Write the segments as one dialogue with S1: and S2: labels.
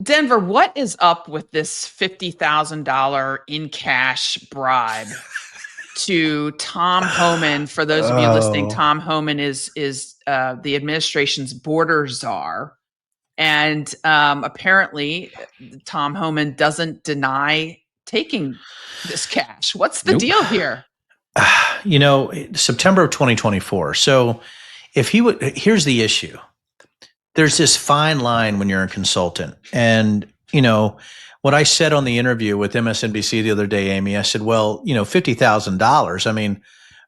S1: Denver, what is up with this $50,000 in cash bribe to Tom Homan? For those of you listening,
S2: Oh,
S1: Tom Homan is the administration's border czar, and apparently, Tom Homan doesn't deny taking this cash. What's the
S2: nope.
S1: deal here?
S2: September of 2024. So if he would, here's the issue. There's this fine line when you're a consultant. And, what I said on the interview with MSNBC the other day, Amy, I said, well, $50,000. I mean,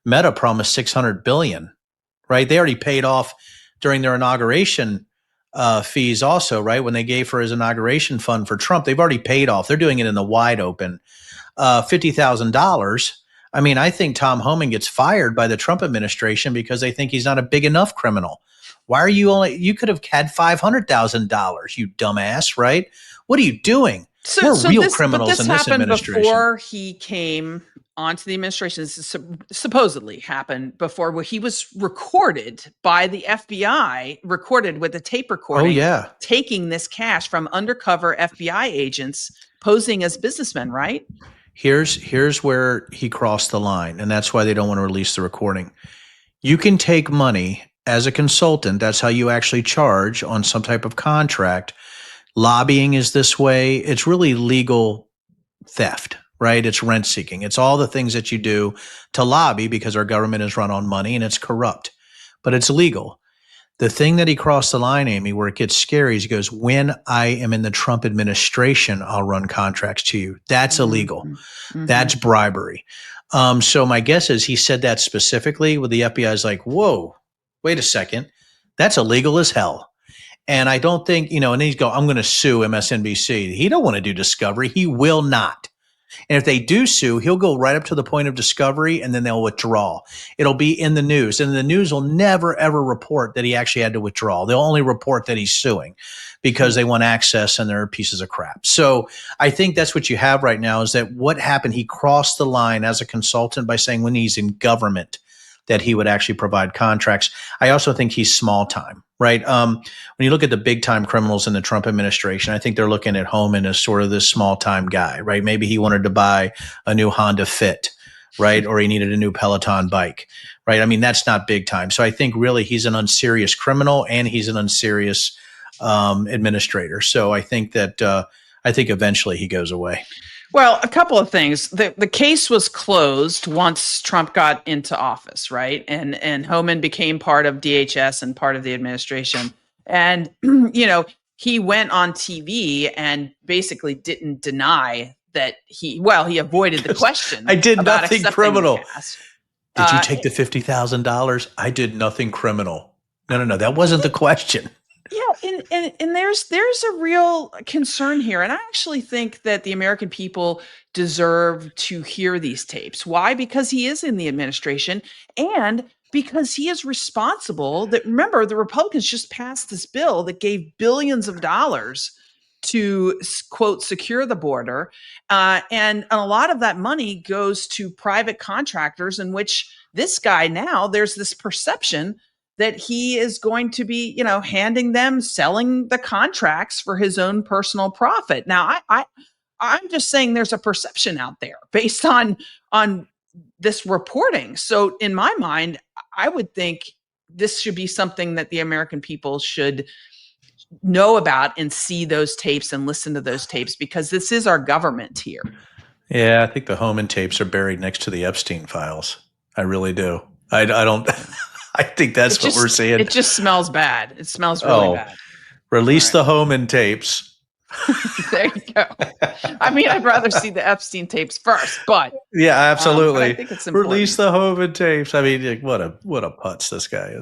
S2: Meta promised 600 billion, right? They already paid off during their inauguration fees also, right? When they gave for his inauguration fund for Trump, they've already paid off. They're doing it in the wide open. $50,000. I mean, I think Tom Homan gets fired by the Trump administration because they think he's not a big enough criminal. Why are you could have had $500,000, you dumbass, right? What are you doing? We're real criminals
S1: This
S2: in this
S1: happened
S2: administration.
S1: before he came onto the administration. This supposedly happened before, where he was recorded by the FBI, recorded with a tape
S2: Oh,
S1: recording,
S2: yeah.
S1: taking this cash from undercover FBI agents posing as businessmen, right?
S2: Here's where he crossed the line, and that's why they don't want to release the recording. You can take money as a consultant. That's how you actually charge on some type of contract. Lobbying is this way. It's really legal theft, right? It's rent seeking. It's all the things that you do to lobby because our government is run on money and it's corrupt, but it's legal. The thing that he crossed the line, Amy, where it gets scary is he goes, when I am in the Trump administration, I'll run contracts to you. That's illegal.
S1: Mm-hmm.
S2: That's bribery. So my guess is he said that specifically with the FBI is like, whoa, wait a second. That's illegal as hell. And I don't think, and then he's going, I'm going to sue MSNBC. He don't want to do discovery. He will not. And if they do sue, he'll go right up to the point of discovery and then they'll withdraw. It'll be in the news. And the news will never, ever report that he actually had to withdraw. They'll only report that he's suing because they want access and they're pieces of crap. So I think that's what you have right now is that what happened, he crossed the line as a consultant by saying when he's in government that he would actually provide contracts. I also think he's small time, right? When you look at the big time criminals in the Trump administration, I think they're looking at Homan as sort of this small time guy, right? Maybe he wanted to buy a new Honda Fit, right? Or he needed a new Peloton bike, right? I mean, that's not big time. So I think really he's an unserious criminal and he's an unserious administrator. So I think that I think eventually he goes away.
S1: Well, a couple of things. The case was closed once Trump got into office, right? And Homan became part of DHS and part of the administration. And he went on TV and basically didn't deny that he avoided the question.
S2: I did
S1: about
S2: nothing
S1: accepting the
S2: criminal.
S1: cash.
S2: Did you take the $50,000? I did nothing criminal. No. That wasn't the question.
S1: Yeah, and there's a real concern here, and I actually think that the American people deserve to hear these tapes. Why? Because he is in the administration, and because he is responsible. That, remember, the Republicans just passed this bill that gave billions of dollars to, quote, secure the border, and a lot of that money goes to private contractors, in which this guy, now there's this perception that he is going to be, handing them, selling the contracts for his own personal profit. Now, I'm just saying there's a perception out there based on this reporting. So in my mind, I would think this should be something that the American people should know about and see those tapes and listen to those tapes, because this is our government here.
S2: Yeah, I think the Homan tapes are buried next to the Epstein files. I really do. I don't. I think that's what we're seeing.
S1: It just smells bad. It smells really bad.
S2: Release the Homan tapes.
S1: There you go. I mean, I'd rather see the Epstein tapes first, but
S2: yeah, absolutely.
S1: But I think it's important.
S2: Release the Homan tapes. I mean, what a putz this guy is.